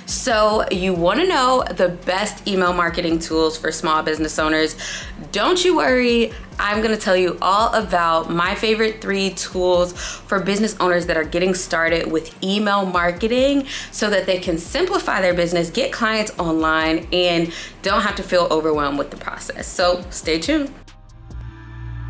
So you want to know the best email marketing tools for small business owners? Don't you worry. I'm going to tell you all about my favorite 3 tools for business owners that are getting started with email marketing so that they can simplify their business, get clients online, and don't have to feel overwhelmed with the process. So stay tuned.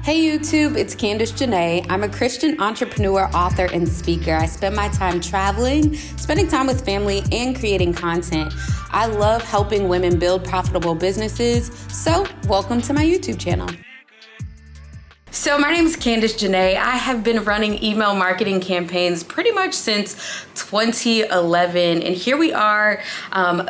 Hey YouTube, it's Candace Janae. I'm a Christian entrepreneur, author, and speaker. I spend my time traveling, spending time with family, and creating content. I love helping women build profitable businesses, so welcome to my YouTube channel. So my name is Candace Janae. I have been running email marketing campaigns pretty much since 2011. And here we are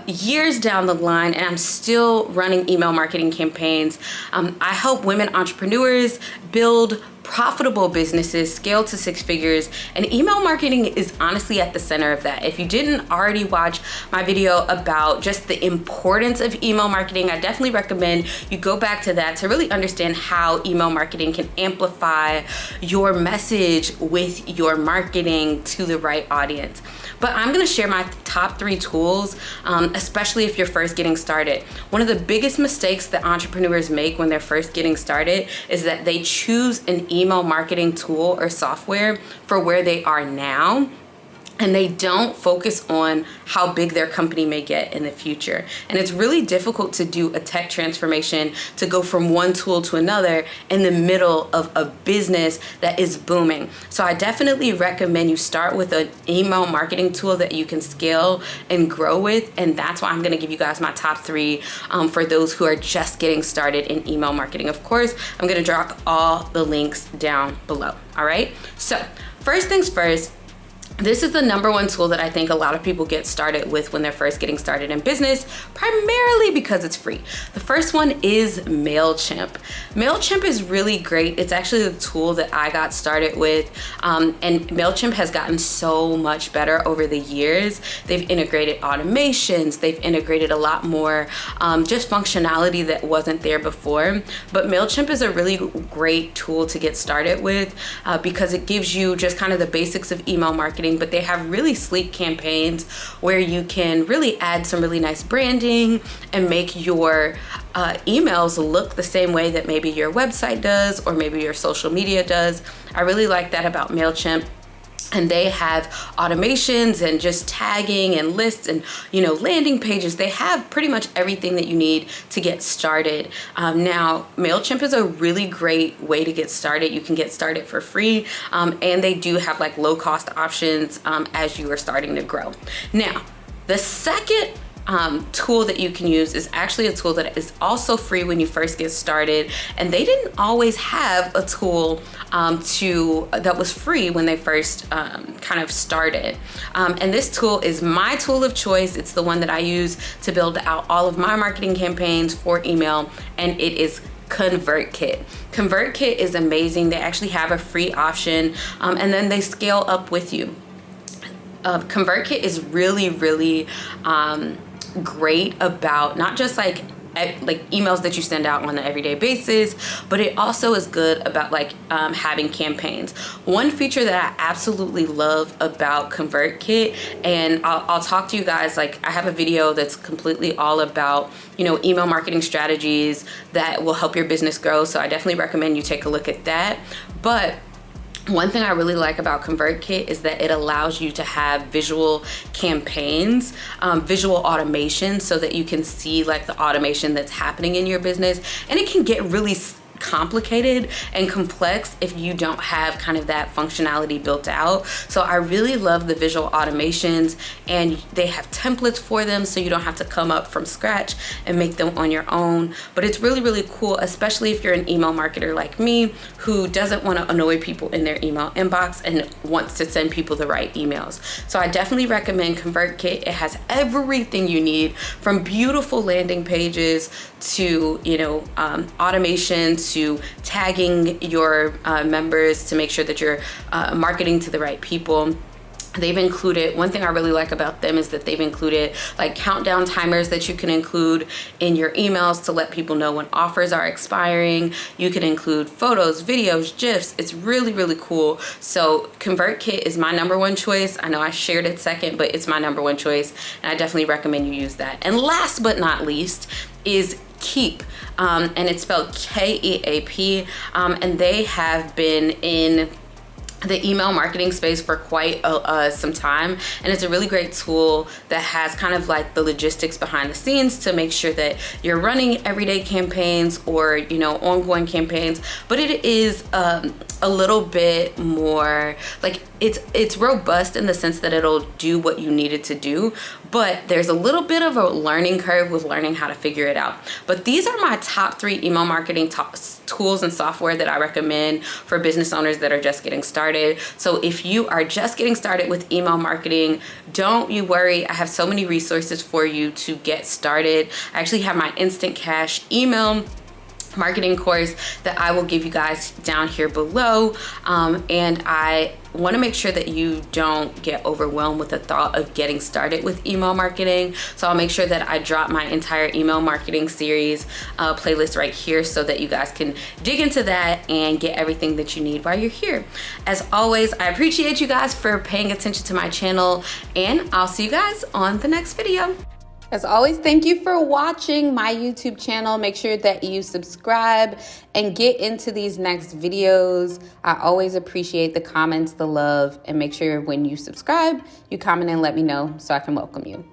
years down the line, and I'm still running email marketing campaigns. I help women entrepreneurs build profitable businesses, scale to 6 figures, and email marketing is honestly at the center of that. If you didn't already watch my video about just the importance of email marketing, I definitely recommend you go back to that to really understand how email marketing can amplify your message with your marketing to the right audience. But I'm gonna share my top 3 tools, especially if you're first getting started. One of the biggest mistakes that entrepreneurs make when they're first getting started is that they choose an email marketing tool or software for where they are now, and they don't focus on how big their company may get in the future. And it's really difficult to do a tech transformation to go from one tool to another in the middle of a business that is booming. So I definitely recommend you start with an email marketing tool that you can scale and grow with. And that's why I'm gonna give you guys my top 3 for those who are just getting started in email marketing. Of course, I'm gonna drop all the links down below, all right? So first things first, this is the #1 tool that I think a lot of people get started with when they're first getting started in business, primarily because it's free. The first one is Mailchimp. Mailchimp is really great. It's actually the tool that I got started with, and Mailchimp has gotten so much better over the years. They've integrated automations, they've integrated a lot more just functionality that wasn't there before. But Mailchimp is a really great tool to get started with because it gives you just kind of the basics of email marketing, but they have really sleek campaigns where you can really add some really nice branding and make your emails look the same way that maybe your website does or maybe your social media does. I really like that about Mailchimp. And they have automations and just tagging and lists and, landing pages. They have pretty much everything that you need to get started. Now, Mailchimp is a really great way to get started. You can get started for free, and they do have like low cost options as you are starting to grow. Now, the second tool that you can use is actually a tool that is also free when you first get started, and they didn't always have a tool that was free when they first kind of started. And this tool is my tool of choice. It's the one that I use to build out all of my marketing campaigns for email, and it is ConvertKit. ConvertKit is amazing. They actually have a free option, and then they scale up with you. ConvertKit is really, really great about not just like emails that you send out on an everyday basis, but it also is good about having campaigns. One feature that I absolutely love about ConvertKit, and I'll talk to you guys, I have a video that's completely all about email marketing strategies that will help your business grow, so I definitely recommend you take a look at that. But one thing I really like about ConvertKit is that it allows you to have visual campaigns, visual automation, so that you can see the automation that's happening in your business. And it can get really complicated and complex if you don't have kind of that functionality built out. So I really love the visual automations, and they have templates for them so you don't have to come up from scratch and make them on your own. But it's really, really cool, especially if you're an email marketer like me who doesn't want to annoy people in their email inbox and wants to send people the right emails. So I definitely recommend ConvertKit. It has everything you need, from beautiful landing pages to automation, to tagging your members to make sure that you're marketing to the right people. They've included, one thing I really like about them is that they've included like countdown timers that you can include in your emails to let people know when offers are expiring. You can include photos, videos, GIFs. It's really, really cool. So ConvertKit is my #1 choice. I know I shared it second, but it's my #1 choice, and I definitely recommend you use that. And last but not least is Keep, and it's spelled Keap, and they have been in the email marketing space for quite some time, and it's a really great tool that has kind of like the logistics behind the scenes to make sure that you're running everyday campaigns or, you know, ongoing campaigns, but it is a little bit more like it's robust in the sense that it'll do what you need it to do, but there's a little bit of a learning curve with learning how to figure it out. But these are my top 3 email marketing tools and software that I recommend for business owners that are just getting started. So if you are just getting started with email marketing, don't you worry. I have so many resources for you to get started. I actually have my instant cash email marketing course that I will give you guys down here below, and I want to make sure that you don't get overwhelmed with the thought of getting started with email marketing. So I'll make sure that I drop my entire email marketing series playlist right here so that you guys can dig into that and get everything that you need while you're here. As always, I appreciate you guys for paying attention to my channel, and I'll see you guys on the next video. As always, thank you for watching my YouTube channel. Make sure that you subscribe and get into these next videos. I always appreciate the comments, the love, and make sure when you subscribe, you comment and let me know so I can welcome you.